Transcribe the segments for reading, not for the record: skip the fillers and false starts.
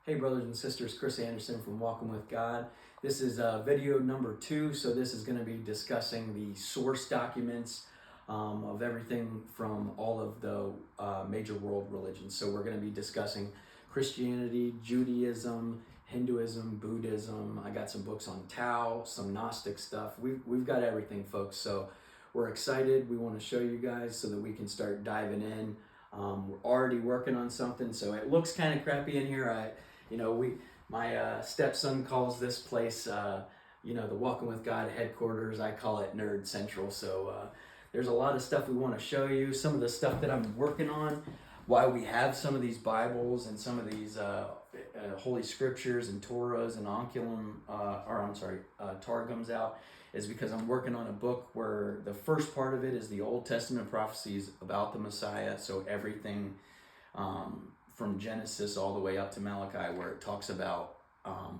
Hey brothers and sisters, Chris Anderson from Walking with God. This is video number 2, so this is going to be discussing the source documents of everything from all of the major world religions. So we're going to be discussing Christianity, Judaism, Hinduism, Buddhism. I got some books on Tao, some Gnostic stuff. We've got everything, folks. So we're excited. We want to show you guys so that we can start diving in. We're already working on something, so it looks kind of crappy in here. My stepson calls this place, the Walking with God headquarters. I call it Nerd Central. So there's a lot of stuff we want to show you. Some of the stuff that I'm working on, why we have some of these Bibles and some of these Holy Scriptures and Torahs and Targums out, is because I'm working on a book where the first part of it is the Old Testament prophecies about the Messiah. So everything from Genesis all the way up to Malachi, where it talks about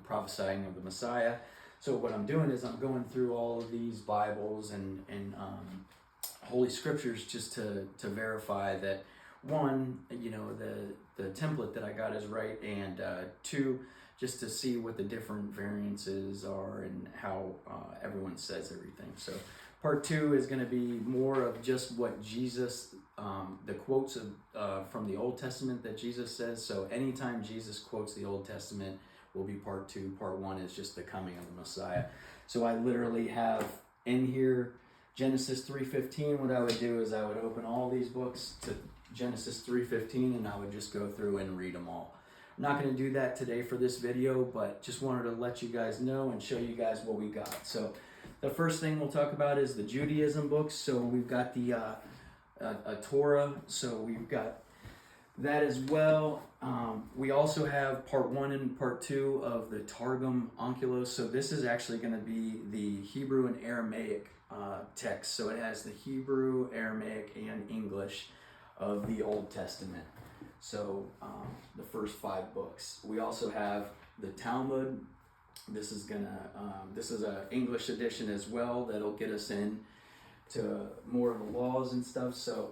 prophesying of the Messiah. So what I'm doing is I'm going through all of these Bibles and Holy Scriptures just to verify that, one, the template that I got is right, and two, just to see what the different variances are and how everyone says everything. So part 2 is going to be more of just what Jesus, the quotes from the Old Testament that Jesus says. So anytime Jesus quotes the Old Testament will be part 2. Part 1 is just the coming of the Messiah. So I literally have in here Genesis 3:15. What I would do is I would open all these books to Genesis 3:15 and I would just go through and read them all. I'm not going to do that today for this video, but just wanted to let you guys know and show you guys what we got. So the first thing we'll talk about is the Judaism books. So we've got the a Torah, so we've got that as well. We also have part 1 and part 2 of the Targum Onkelos. So this is actually going to be the Hebrew and Aramaic text. So it has the Hebrew, Aramaic, and English of the Old Testament. So the first 5 books. We also have the Talmud. This is an English edition as well that'll get us in to more of the laws and stuff. So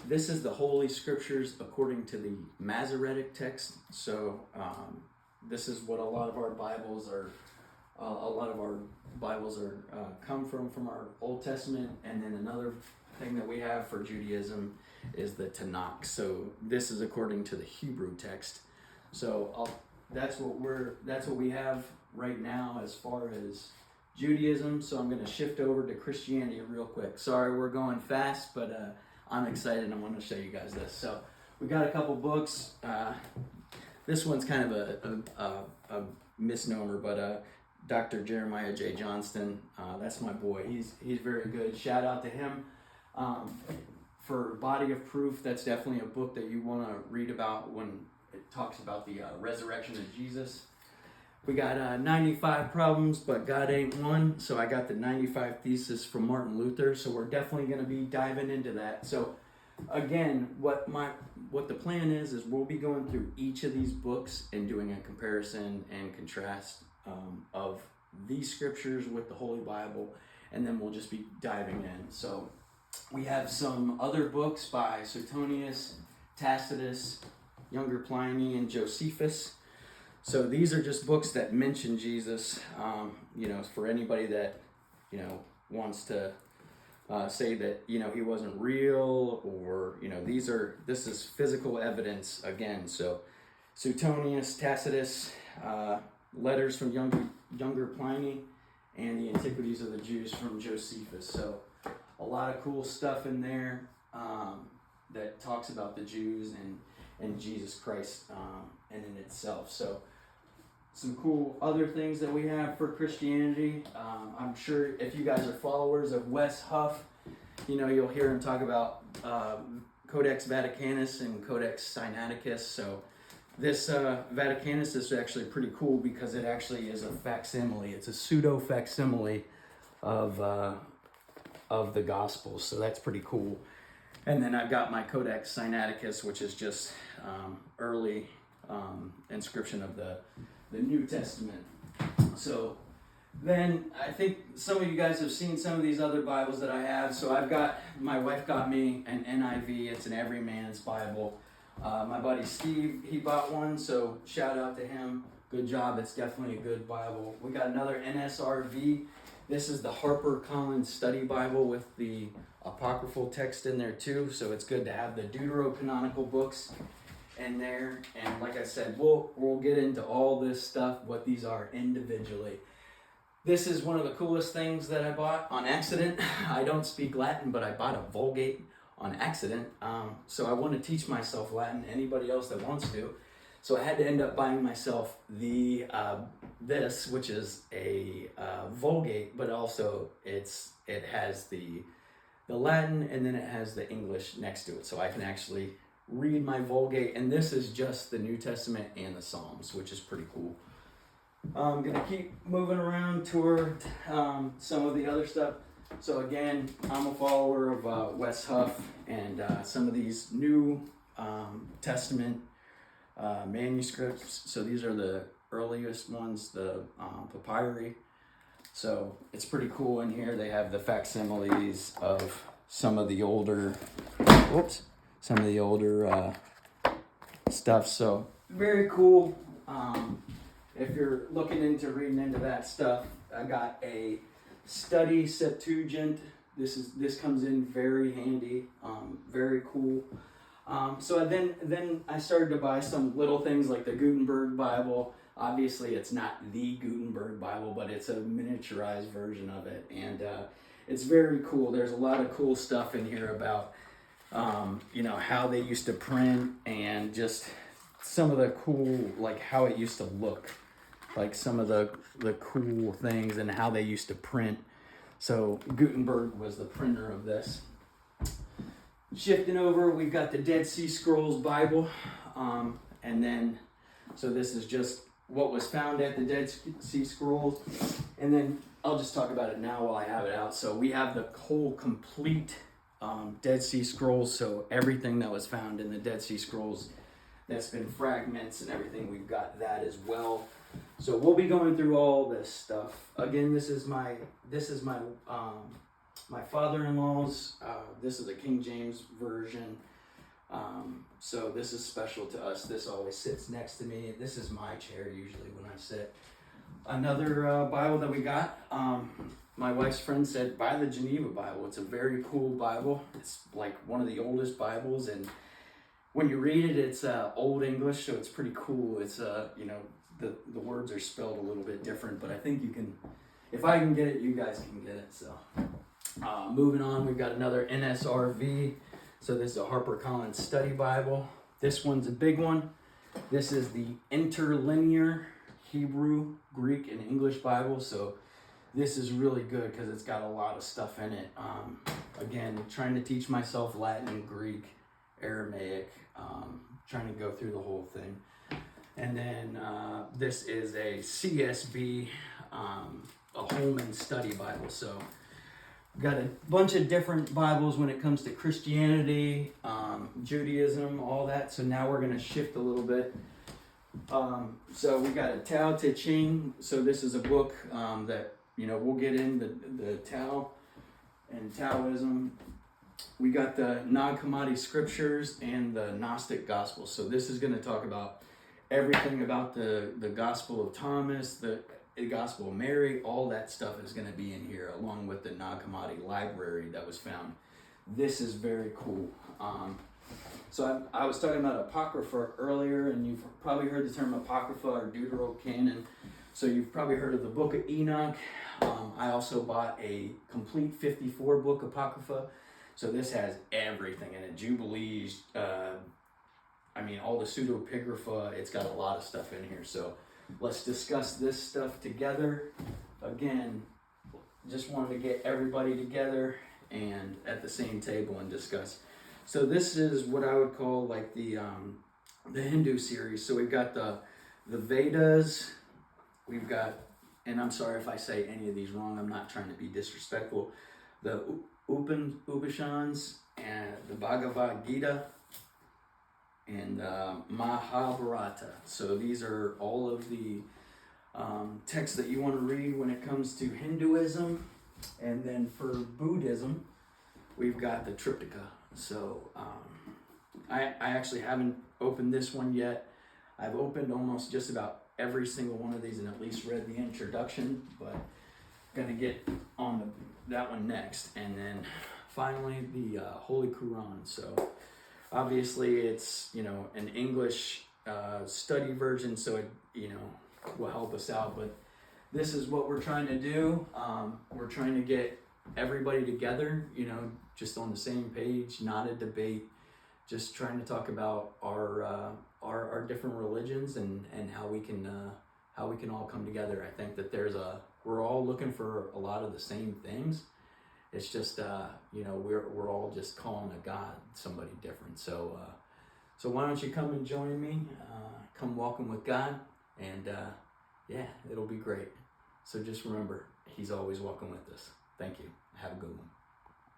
this is the Holy Scriptures according to the Masoretic text. So this is what a lot of our Bibles are. Come from our Old Testament. And then another thing that we have for Judaism is the Tanakh. So this is according to the Hebrew text. So that's what we have right now as far as Judaism. So I'm going to shift over to Christianity real quick. Sorry, we're going fast, but I'm excited and I want to show you guys this. So we got a couple books. This one's kind of a misnomer, but Dr. Jeremiah J. Johnston, that's my boy. He's very good. Shout out to him. For Body of Proof, that's definitely a book that you want to read about when it talks about the resurrection of Jesus. We got 95 Problems, but God Ain't One. So I got the 95 Thesis from Martin Luther. So we're definitely going to be diving into that. So again, what the plan is we'll be going through each of these books and doing a comparison and contrast of these scriptures with the Holy Bible, and then we'll just be diving in. So we have some other books by Suetonius, Tacitus, younger Pliny, and Josephus. So these are just books that mention Jesus, for anybody that, wants to say that, he wasn't real, or, this is physical evidence again. So Suetonius, Tacitus, letters from younger Pliny, and the Antiquities of the Jews from Josephus. So a lot of cool stuff in there that talks about the Jews and Jesus Christ and in itself. So some cool other things that we have for Christianity. I'm sure if you guys are followers of Wes Huff, you'll hear him talk about Codex Vaticanus and Codex Sinaiticus. So this Vaticanus is actually pretty cool because it actually is a facsimile. It's a pseudo facsimile of the Gospels. So that's pretty cool. And then I've got my Codex Sinaiticus, which is just early inscription of the New Testament. So then I think some of you guys have seen some of these other Bibles that I have. So my wife got me an NIV. It's an Everyman's Bible. My buddy Steve, he bought one, so shout out to him. Good job. It's definitely a good Bible. We got another NSRV. This is the HarperCollins Study Bible with the apocryphal text in there too. So it's good to have the deuterocanonical books in there. And like I said, we'll get into all this stuff, what these are individually. This is one of the coolest things that I bought on accident. I don't speak Latin, but I bought a Vulgate on accident. So I want to teach myself Latin, anybody else that wants to. So I had to end up buying myself this, which is a Vulgate, but also it has the Latin and then it has the English next to it. So I can actually read my Vulgate, and this is just the New Testament and the Psalms, which is pretty cool. I'm going to keep moving around toward some of the other stuff. So again, I'm a follower of Wes Huff and some of these New Testament manuscripts. So these are the earliest ones, the papyri. So it's pretty cool in here. They have the facsimiles of some of the older, stuff. So very cool. If you're looking into reading into that stuff, I got a study Septuagint. This comes in very handy, very cool. So then I started to buy some little things like the Gutenberg Bible. Obviously, it's not the Gutenberg Bible, but it's a miniaturized version of it, and it's very cool. There's a lot of cool stuff in here about how they used to print and just some of the cool, like how it used to look, like some of the cool things and how they used to print. So Gutenberg was the printer of this. Shifting over, we've got the Dead Sea Scrolls Bible, and then so this is just what was found at the Dead Sea Scrolls, and then I'll just talk about it now while I have it out. So we have the whole complete Dead Sea Scrolls, so everything that was found in the Dead Sea Scrolls that's been fragments and everything, we've got that as well. So we'll be going through all this stuff. Again, this is my my father-in-law's. This is a King James version. So this is special to us. This always sits next to me. This is my chair usually when I sit. Another Bible that we got. My wife's friend said, buy the Geneva Bible. It's a very cool Bible. It's like one of the oldest Bibles, and when you read it, it's Old English, so it's pretty cool. It's the words are spelled a little bit different, but I think you can, if I can get it, you guys can get it. So moving on, we've got another NSRV. So this is a HarperCollins Study Bible. This one's a big one. This is the Interlinear Hebrew, Greek, and English Bible. So this is really good because it's got a lot of stuff in it. Again, trying to teach myself Latin, Greek, Aramaic, trying to go through the whole thing. And then this is a CSB, a Holman Study Bible. So got a bunch of different Bibles when it comes to Christianity, Judaism, all that. So now we're going to shift a little bit. So we got a Tao Te Ching. So this is a book that, we'll get in the Tao and Taoism. We got the Nag Hammadi Scriptures and the Gnostic Gospel. So this is going to talk about everything about the Gospel of Thomas, the Gospel of Mary. All that stuff is going to be in here, along with the Nag Hammadi library that was found. This is very cool. So I was talking about Apocrypha earlier, and you've probably heard the term Apocrypha or Deuterocanon. So you've probably heard of the Book of Enoch. I also bought a complete 54 book Apocrypha. So this has everything in it. Jubilees, all the pseudepigrapha. It's got a lot of stuff in here. So let's discuss this stuff together. Again, just wanted to get everybody together and at the same table and discuss. So this is what I would call like the Hindu series. So we've got the Vedas. We've got, and I'm sorry if I say any of these wrong. I'm not trying to be disrespectful. The Upanishads and the Bhagavad Gita and Mahabharata. So these are all of the texts that you want to read when it comes to Hinduism. And then for Buddhism, we've got the Triptaka. So I actually haven't opened this one yet. I've opened almost just about every single one of these and at least read the introduction, but gonna get on that one next. And then finally the Holy Quran. So obviously it's, you know, an English study version, so it, you know, will help us out. But this is what we're trying to do. We're trying to get everybody together, you know, just on the same page, not a debate, just trying to talk about our different religions and how we can all come together. I think that we're all looking for a lot of the same things. It's just you know, we're all just calling a God somebody different. So why don't you come and join me? Come walking with God, and yeah, it'll be great. So just remember, He's always walking with us. Thank you. Have a good one.